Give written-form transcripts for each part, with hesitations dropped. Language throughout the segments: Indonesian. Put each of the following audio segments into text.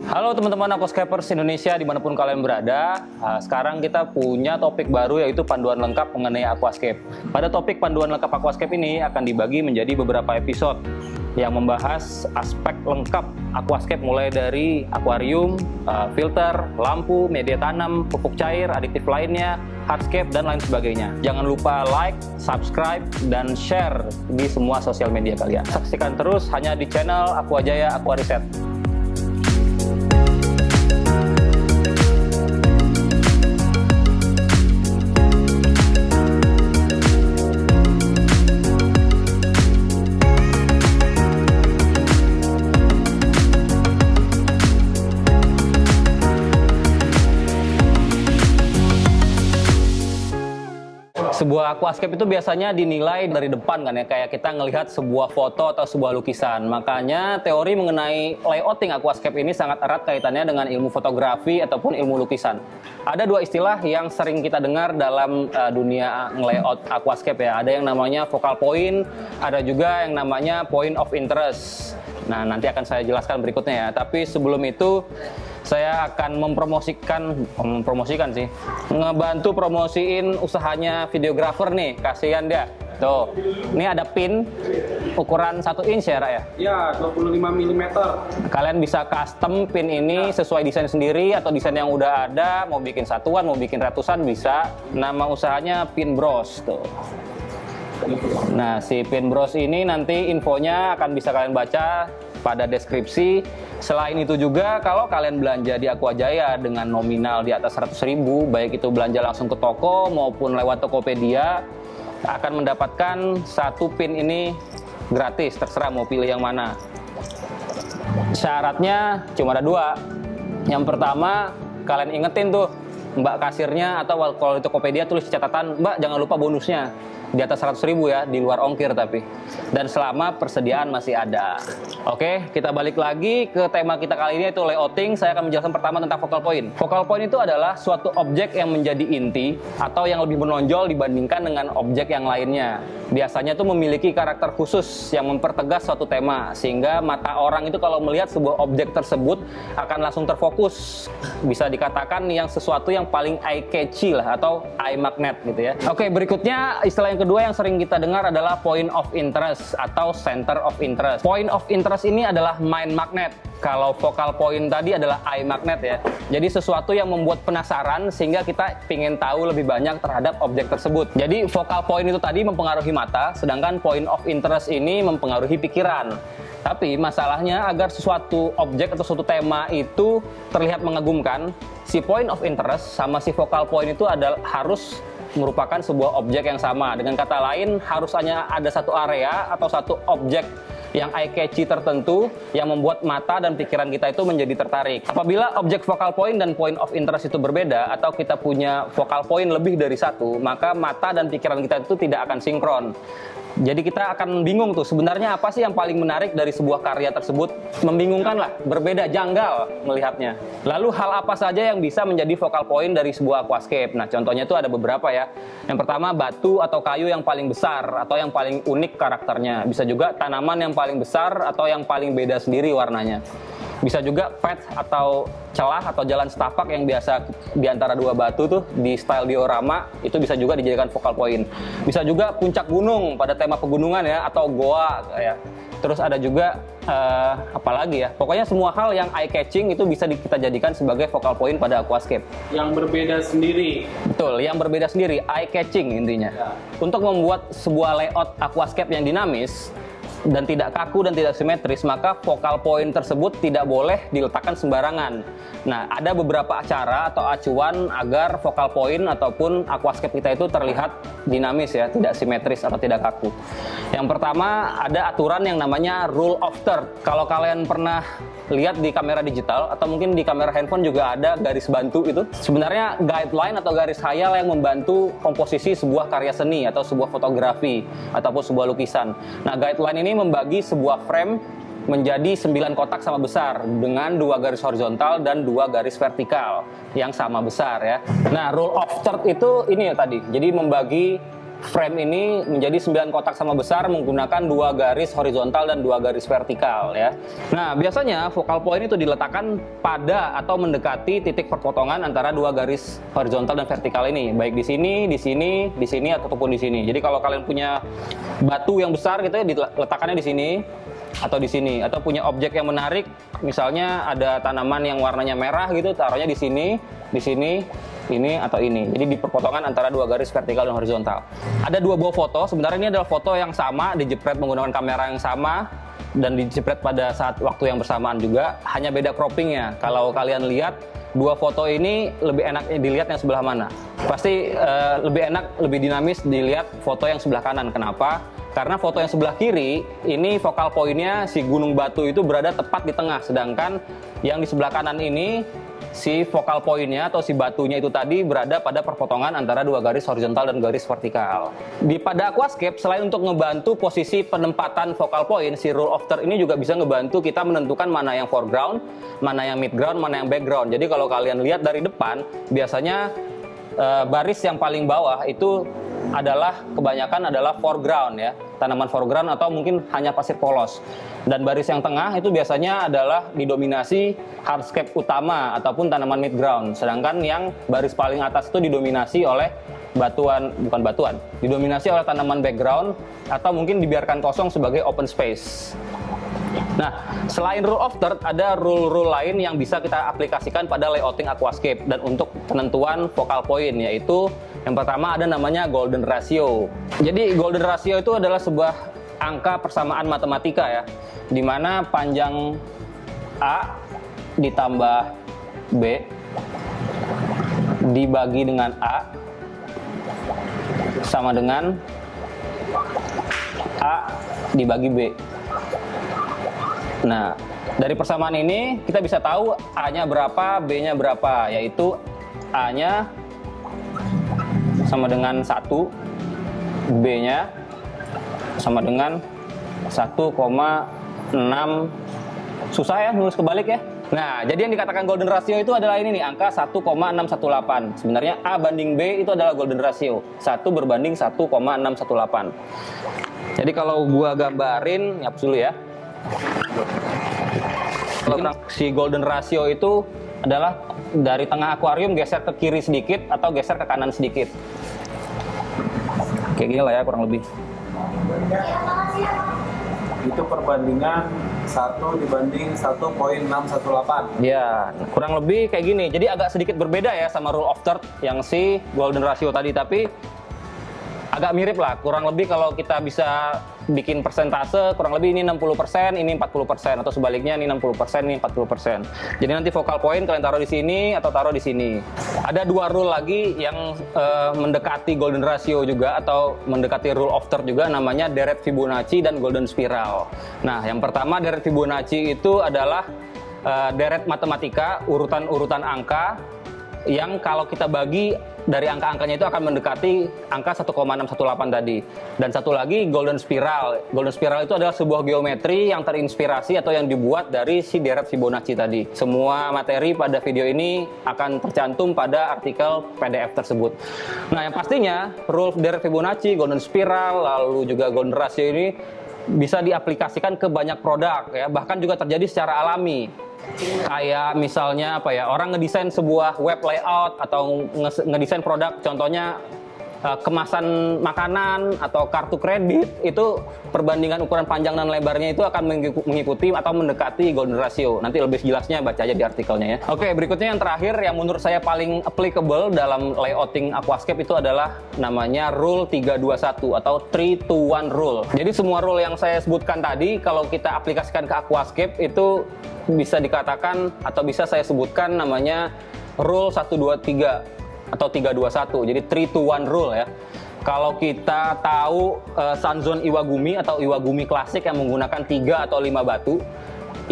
Halo teman-teman aquascapers Indonesia dimanapun kalian berada. Sekarang kita punya topik baru yaitu panduan lengkap mengenai aquascape. Pada topik panduan lengkap aquascape ini akan dibagi menjadi beberapa episode yang membahas aspek lengkap aquascape mulai dari akuarium, filter, lampu, media tanam, pupuk cair, aditif lainnya, hardscape, dan lain sebagainya. Jangan lupa like, subscribe, dan share di semua sosial media kalian. Saksikan terus hanya di channel Aquajaya Aquariset. Sebuah aquascape itu biasanya dinilai dari depan kan ya, kayak kita ngelihat sebuah foto atau sebuah lukisan. Makanya teori mengenai layouting aquascape ini sangat erat kaitannya dengan ilmu fotografi ataupun ilmu lukisan. Ada dua istilah yang sering kita dengar dalam dunia layout aquascape ya. Ada yang namanya focal point, ada juga yang namanya point of interest. Nah, nanti akan saya jelaskan berikutnya ya. Tapi sebelum itu saya akan mempromosikan sih, ngebantu promosiin usahanya videografer nih, kasihan dia. Tuh, ini ada pin ukuran 1 inch ya, Ra ya? Ya, 25 mm. Kalian bisa custom pin ini sesuai desain sendiri atau desain yang udah ada, mau bikin satuan, mau bikin ratusan bisa. Nama usahanya Pin Bros tuh. Nah, si Pin Bros ini nanti infonya akan bisa kalian baca pada deskripsi. Selain itu juga kalau kalian belanja di Aquajaya dengan nominal di atas 100.000, baik itu belanja langsung ke toko maupun lewat Tokopedia, akan mendapatkan satu pin ini gratis, terserah mau pilih yang mana. Syaratnya cuma ada 2. Yang pertama, kalian ingetin tuh Mbak kasirnya atau kalau di Tokopedia tulis catatan, Mbak jangan lupa bonusnya di atas 100.000 ya, di luar ongkir tapi. Dan selama persediaan masih ada. Oke, kita balik lagi ke tema kita kali ini yaitu layouting. Saya akan menjelaskan pertama tentang focal point. Focal point itu adalah suatu objek yang menjadi inti atau yang lebih menonjol dibandingkan dengan objek yang lainnya. Biasanya itu memiliki karakter khusus yang mempertegas suatu tema sehingga mata orang itu kalau melihat sebuah objek tersebut akan langsung terfokus. Bisa dikatakan yang sesuatu yang paling eye catchy lah atau eye magnet gitu ya. Oke, berikutnya istilah yang kedua yang sering kita dengar adalah point of interest atau center of interest. Point of interest ini adalah mind magnet. Kalau focal point tadi adalah eye magnet ya. Jadi sesuatu yang membuat penasaran sehingga kita ingin tahu lebih banyak terhadap objek tersebut. Jadi focal point itu tadi mempengaruhi mata, sedangkan point of interest ini mempengaruhi pikiran. Tapi masalahnya agar sesuatu objek atau suatu tema itu terlihat mengagumkan, si point of interest sama si focal point itu harus merupakan sebuah objek yang sama. Dengan kata lain, harus hanya ada satu area atau satu objek yang eye catchy tertentu yang membuat mata dan pikiran kita itu menjadi tertarik. Apabila objek focal point dan point of interest itu berbeda atau kita punya focal point lebih dari satu, maka mata dan pikiran kita itu tidak akan sinkron. Jadi kita akan bingung tuh sebenarnya apa sih yang paling menarik dari sebuah karya tersebut. Membingungkan lah, berbeda, janggal melihatnya. Lalu hal apa saja yang bisa menjadi focal point dari sebuah aquascape? Nah, contohnya itu ada beberapa ya. Yang pertama, batu atau kayu yang paling besar atau yang paling unik karakternya. Bisa juga tanaman yang paling besar atau yang paling beda sendiri warnanya. Bisa juga path atau celah atau jalan setapak yang biasa di antara dua batu tuh di style diorama, itu bisa juga dijadikan focal point. Bisa juga puncak gunung pada tema pegunungan ya, atau goa ya. Terus ada juga apalagi ya, pokoknya semua hal yang eye catching itu bisa kita jadikan sebagai focal point pada aquascape. Yang berbeda sendiri. Betul, yang berbeda sendiri, eye catching intinya ya. Untuk membuat sebuah layout aquascape yang dinamis dan tidak kaku dan tidak simetris, maka focal point tersebut tidak boleh diletakkan sembarangan. Nah, ada beberapa cara atau acuan agar focal point ataupun aquascape kita itu terlihat dinamis ya, tidak simetris atau tidak kaku. Yang pertama, ada aturan yang namanya rule of third. Kalau kalian pernah lihat di kamera digital atau mungkin di kamera handphone juga ada garis bantu itu. Sebenarnya guideline atau garis khayal yang membantu komposisi sebuah karya seni atau sebuah fotografi ataupun sebuah lukisan. Nah, guideline ini membagi sebuah frame menjadi 9 kotak sama besar dengan 2 garis horizontal dan 2 garis vertikal yang sama besar ya. Nah, rule of third itu ini ya tadi. Jadi membagi frame ini menjadi 9 kotak sama besar menggunakan 2 garis horizontal dan 2 garis vertikal ya. Nah, biasanya focal point itu diletakkan pada atau mendekati titik perpotongan antara 2 garis horizontal dan vertikal ini, baik di sini, di sini, di sini ataupun di sini. Jadi kalau kalian punya batu yang besar gitu ya, diletakkannya di sini atau di sini, atau punya objek yang menarik, misalnya ada tanaman yang warnanya merah gitu, taruhnya di sini, ini atau ini. Jadi di perpotongan antara 2 garis vertikal dan horizontal. Ada 2 buah foto. Sebenarnya ini adalah foto yang sama, dijepret menggunakan kamera yang sama dan dijepret pada saat waktu yang bersamaan juga. Hanya beda croppingnya. Kalau kalian lihat 2 foto ini, lebih enak dilihat yang sebelah mana? Pasti lebih enak, lebih dinamis dilihat foto yang sebelah kanan. Kenapa? Karena foto yang sebelah kiri ini focal point-nya si gunung batu itu berada tepat di tengah, sedangkan yang di sebelah kanan ini si focal point-nya atau si batunya itu tadi berada pada perpotongan antara 2 garis horizontal dan garis vertikal. Pada aquascape, selain untuk ngebantu posisi penempatan focal point, si rule of third ini juga bisa ngebantu kita menentukan mana yang foreground, mana yang midground, mana yang background. Jadi kalau kalian lihat dari depan, biasanya baris yang paling bawah itu kebanyakan adalah foreground ya, tanaman foreground atau mungkin hanya pasir polos. Dan baris yang tengah itu biasanya adalah didominasi hardscape utama ataupun tanaman midground. Sedangkan yang baris paling atas itu didominasi oleh didominasi oleh tanaman background atau mungkin dibiarkan kosong sebagai open space. Nah, selain rule of third, ada rule-rule lain yang bisa kita aplikasikan pada layouting aquascape dan untuk penentuan focal point, yaitu yang pertama ada namanya golden ratio. Jadi golden ratio itu adalah sebuah angka persamaan matematika ya, di mana panjang A ditambah B dibagi dengan A sama dengan A dibagi B. Nah, dari persamaan ini kita bisa tahu A-nya berapa, B-nya berapa, yaitu A-nya sama dengan 1, B-nya sama dengan 1,6. Susah ya nulis kebalik ya. Nah, jadi yang dikatakan golden ratio itu adalah ini nih, angka 1,618. Sebenarnya A banding B itu adalah golden ratio, 1 berbanding 1,618. Jadi kalau gua gambarin, hapus dulu ya. Kalau si golden ratio itu adalah dari tengah akuarium geser ke kiri sedikit atau geser ke kanan sedikit. Kayak gini lah ya kurang lebih. Itu perbandingan 1 dibanding 1,618. Ya, kurang lebih kayak gini. Jadi agak sedikit berbeda ya sama rule of third yang si golden ratio tadi, tapi agak mirip lah. Kurang lebih kalau kita bisa bikin persentase, kurang lebih ini 60%, ini 40%, atau sebaliknya ini 60%, ini 40%. Jadi nanti focal point kalian taruh di sini atau taruh di sini. Ada 2 rule lagi yang mendekati golden ratio juga atau mendekati rule of third juga, namanya deret Fibonacci dan golden spiral. Nah, yang pertama deret Fibonacci itu adalah deret matematika, urutan-urutan angka yang kalau kita bagi dari angka-angkanya itu akan mendekati angka 1,618 tadi. Dan satu lagi golden spiral. Golden spiral itu adalah sebuah geometri yang terinspirasi atau yang dibuat dari si deret Fibonacci tadi. Semua materi pada video ini akan tercantum pada artikel PDF tersebut. Nah, yang pastinya rule deret Fibonacci, golden spiral, lalu juga golden ratio ini bisa diaplikasikan ke banyak produk ya, bahkan juga terjadi secara alami. Kayak misalnya orang ngedesain sebuah web layout atau ngedesain produk, contohnya kemasan makanan atau kartu kredit, itu perbandingan ukuran panjang dan lebarnya itu akan mengikuti atau mendekati golden ratio. Nanti lebih jelasnya baca aja di artikelnya ya. Oke, berikutnya yang terakhir yang menurut saya paling applicable dalam layouting aquascape itu adalah namanya rule 321 atau 3-to-1 rule. Jadi semua rule yang saya sebutkan tadi kalau kita aplikasikan ke aquascape itu bisa dikatakan atau bisa saya sebutkan namanya rule 123 atau 321. Jadi 3-to-1 rule ya. Kalau kita tahu Sunzone Iwagumi atau Iwagumi klasik yang menggunakan 3 atau 5 batu,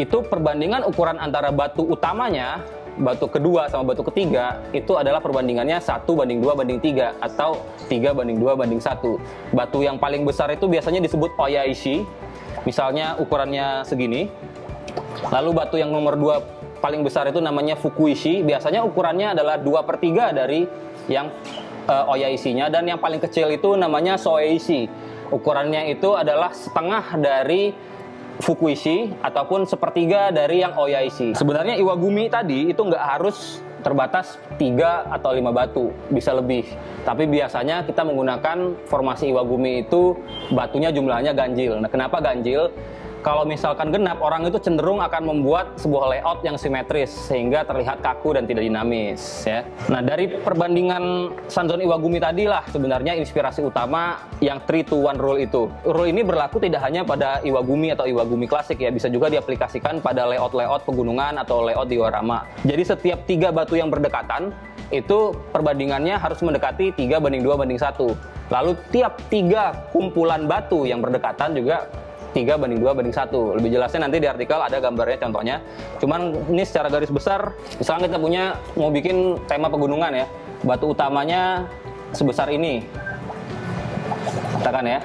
itu perbandingan ukuran antara batu utamanya, batu kedua sama batu ketiga, itu adalah perbandingannya 1:2:3 atau 3:2:1. Batu yang paling besar itu biasanya disebut Oyaishi, misalnya ukurannya segini. Lalu batu yang nomor 2 paling besar itu namanya Fukuishi, biasanya ukurannya adalah 2/3 dari yang Oyaisi-nya, dan yang paling kecil itu namanya Soeishi. Ukurannya itu adalah setengah dari Fukuishi ataupun sepertiga dari yang Oyaisi. Sebenarnya Iwagumi tadi itu nggak harus terbatas 3 atau 5 batu, bisa lebih. Tapi biasanya kita menggunakan formasi Iwagumi itu batunya jumlahnya ganjil. Nah, kenapa ganjil? Kalau misalkan genap, orang itu cenderung akan membuat sebuah layout yang simetris sehingga terlihat kaku dan tidak dinamis, ya. Nah, dari perbandingan Sanzon Iwagumi tadi lah sebenarnya inspirasi utama yang 3-to-1 rule itu. Rule ini berlaku tidak hanya pada Iwagumi atau Iwagumi klasik ya, bisa juga diaplikasikan pada layout-layout pegunungan atau layout diorama. Jadi setiap 3 batu yang berdekatan itu perbandingannya harus mendekati 3:2:1. Lalu tiap 3 kumpulan batu yang berdekatan juga 3:2:1. Lebih jelasnya nanti di artikel ada gambarnya contohnya. Cuman ini secara garis besar, misalnya kita mau bikin tema pegunungan ya. Batu utamanya sebesar ini. Katakan ya.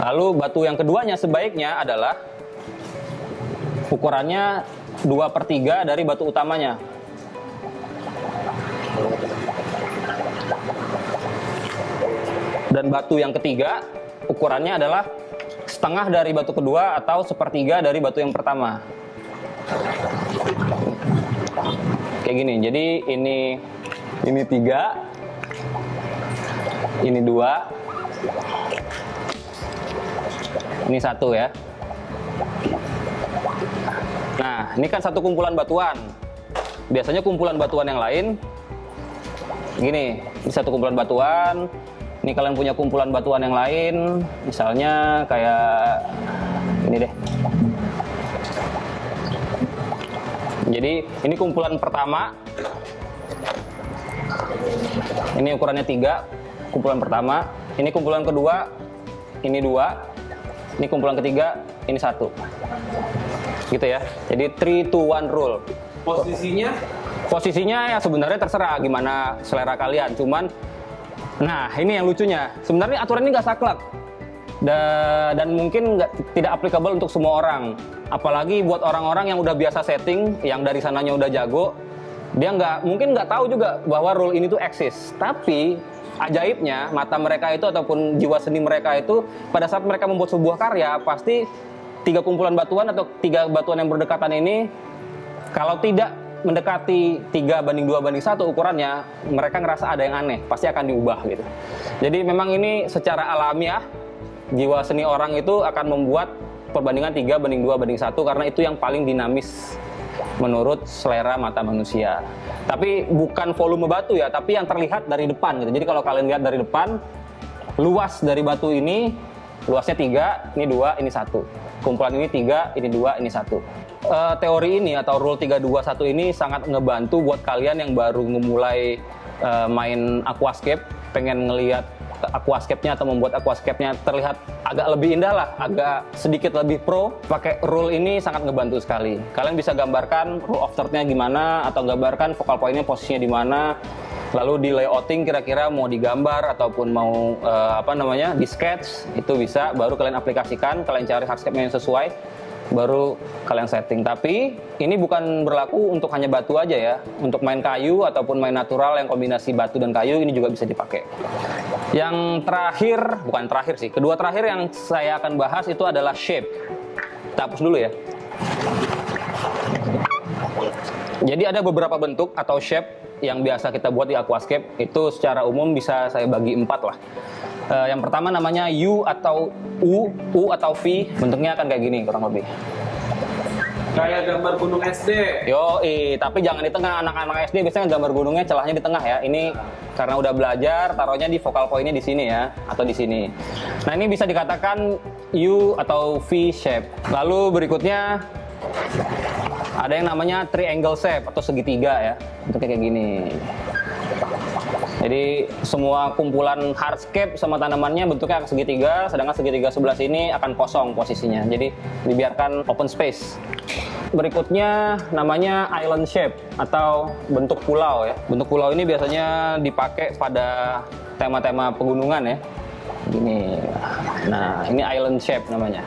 Lalu batu yang keduanya sebaiknya adalah ukurannya 2/3 dari batu utamanya. Dan batu yang ketiga ukurannya adalah setengah dari batu kedua atau sepertiga dari batu yang pertama. Kayak gini. Jadi ini 3, ini 2, ini 1 ya. Nah, ini kan satu kumpulan batuan. Biasanya kumpulan batuan yang lain gini, ini satu kumpulan batuan. Ini kalian punya kumpulan batuan yang lain, misalnya kayak ini deh. Jadi ini kumpulan pertama. Ini ukurannya 3, kumpulan pertama. Ini kumpulan kedua, ini 2. Ini kumpulan ketiga, ini 1. Gitu ya. Jadi 3-to-1 rule. Posisinya ya sebenarnya terserah gimana selera kalian. Cuman nah, ini yang lucunya. Sebenarnya aturan ini nggak saklek. Dan mungkin tidak applicable untuk semua orang. Apalagi buat orang-orang yang udah biasa setting, yang dari sananya udah jago, dia mungkin nggak tahu juga bahwa rule ini tuh eksis. Tapi ajaibnya, mata mereka itu ataupun jiwa seni mereka itu, pada saat mereka membuat sebuah karya, pasti 3 kumpulan batuan atau 3 batuan yang berdekatan ini, kalau tidak mendekati 3:2:1 ukurannya, mereka ngerasa ada yang aneh, pasti akan diubah gitu. Jadi memang ini secara alamiah, jiwa seni orang itu akan membuat perbandingan 3:2:1 karena itu yang paling dinamis menurut selera mata manusia. Tapi bukan volume batu ya, tapi yang terlihat dari depan gitu. Jadi kalau kalian lihat dari depan, luas dari batu ini, luasnya 3, ini 2, ini 1. Kumpulan ini 3, ini 2, ini 1. Teori ini atau rule 3-2-1 ini sangat ngebantu buat kalian yang baru memulai main aquascape, pengen ngelihat aquascape-nya atau membuat aquascape-nya terlihat agak lebih indah lah, agak sedikit lebih pro. Pakai rule ini sangat ngebantu sekali. Kalian bisa gambarkan rule of third-nya gimana, atau gambarkan focal point-nya posisinya di mana, lalu di layouting kira-kira mau digambar ataupun mau di sketch, itu bisa. Baru kalian aplikasikan, kalian cari hardscape-nya yang sesuai, baru kalian setting. Tapi ini bukan berlaku untuk hanya batu aja ya. Untuk main kayu ataupun main natural yang kombinasi batu dan kayu ini juga bisa dipakai. Yang terakhir, bukan terakhir sih, kedua terakhir yang saya akan bahas itu adalah shape. Kita hapus dulu ya. Jadi ada beberapa bentuk atau shape yang biasa kita buat di aquascape. Itu secara umum bisa saya bagi 4 lah. Yang pertama namanya U atau U atau V, bentuknya akan kayak gini kurang lebih. Kayak gambar gunung SD. Tapi jangan di tengah. Anak-anak SD biasanya gambar gunungnya celahnya di tengah ya. Ini karena udah belajar, taruhnya di focal point-nya di sini ya, atau di sini. Nah, ini bisa dikatakan U atau V shape. Lalu berikutnya ada yang namanya triangle shape atau segitiga ya. Bentuknya kayak gini. Jadi semua kumpulan hardscape sama tanamannya bentuknya akan segitiga, sedangkan segitiga sebelah sini akan kosong posisinya. Jadi dibiarkan open space. Berikutnya namanya island shape atau bentuk pulau ya. Bentuk pulau ini biasanya dipakai pada tema-tema pegunungan ya. Gini. Nah, ini island shape namanya.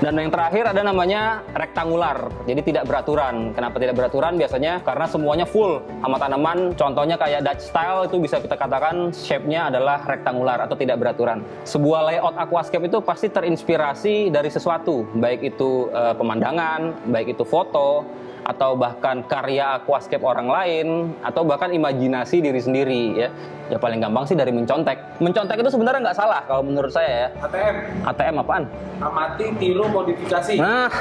Dan yang terakhir ada namanya rektangular, jadi tidak beraturan. Kenapa tidak beraturan? Biasanya karena semuanya full sama tanaman. Contohnya kayak Dutch style itu bisa kita katakan shape-nya adalah rektangular atau tidak beraturan. Sebuah layout aquascape itu pasti terinspirasi dari sesuatu, baik itu pemandangan, baik itu foto, atau bahkan karya aquascape orang lain, atau bahkan imajinasi diri sendiri ya. Ya paling gampang sih dari mencontek. Mencontek itu sebenarnya nggak salah kalau menurut saya ya. ATM. ATM apaan? Amati, tiru, modifikasi. Nah,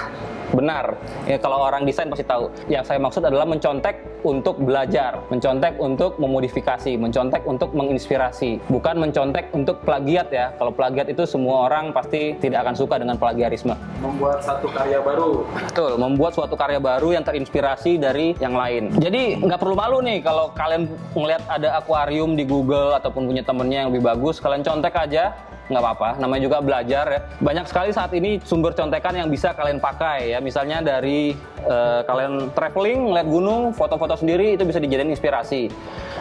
benar. Ya, kalau orang desain pasti tahu. Yang saya maksud adalah mencontek untuk belajar, mencontek untuk memodifikasi, mencontek untuk menginspirasi, bukan mencontek untuk plagiat ya. Kalau plagiat itu semua orang pasti tidak akan suka dengan plagiarisme. Membuat satu karya baru. Betul, membuat suatu karya baru yang terinspirasi dari yang lain. Jadi nggak perlu malu nih kalau kalian ngelihat ada akuarium di Google ataupun punya temennya yang lebih bagus, kalian contek aja. Nggak apa-apa, namanya juga belajar ya. Banyak sekali saat ini sumber contekan yang bisa kalian pakai ya. Misalnya dari kalian traveling, ngeliat gunung, foto-foto sendiri itu bisa dijadiin inspirasi.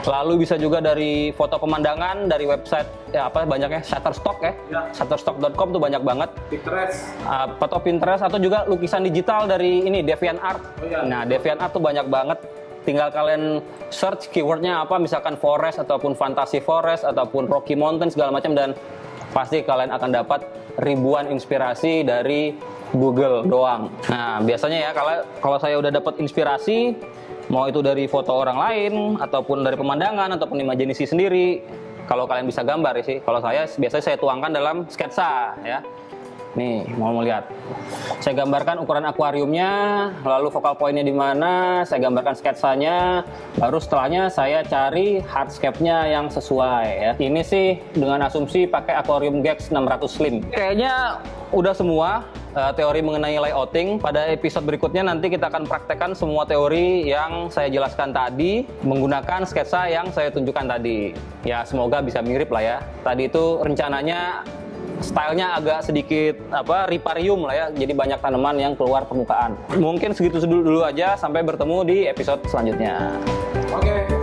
Lalu bisa juga dari foto pemandangan dari website ya apa banyaknya Shutterstock ya. Shutterstock.com tuh banyak banget. Pinterest. Foto Pinterest atau juga lukisan digital dari ini DeviantArt. Oh, iya. Nah, DeviantArt tuh banyak banget. Tinggal kalian search keywordnya apa, misalkan forest ataupun fantasy forest ataupun rocky mountain segala macam, dan pasti kalian akan dapat ribuan inspirasi dari Google doang. Nah, biasanya ya kalau saya udah dapat inspirasi, mau itu dari foto orang lain ataupun dari pemandangan ataupun imajinasi sendiri. Kalau kalian bisa gambar ya sih. Kalau saya biasanya saya tuangkan dalam sketsa ya. Nih, mau lihat. Saya gambarkan ukuran akuariumnya, lalu focal point-nya di mana, saya gambarkan sketsanya, baru setelahnya saya cari hardscape-nya yang sesuai ya. Ini sih dengan asumsi pakai Aquarium Gex 600 Slim. Kayaknya udah semua teori mengenai layouting. Pada episode berikutnya nanti kita akan praktekkan semua teori yang saya jelaskan tadi menggunakan sketsa yang saya tunjukkan tadi. Ya, semoga bisa mirip lah ya. Tadi itu rencananya stylenya agak sedikit riparium lah ya, jadi banyak tanaman yang keluar permukaan. Mungkin segitu dulu aja, sampai bertemu di episode selanjutnya. Oke.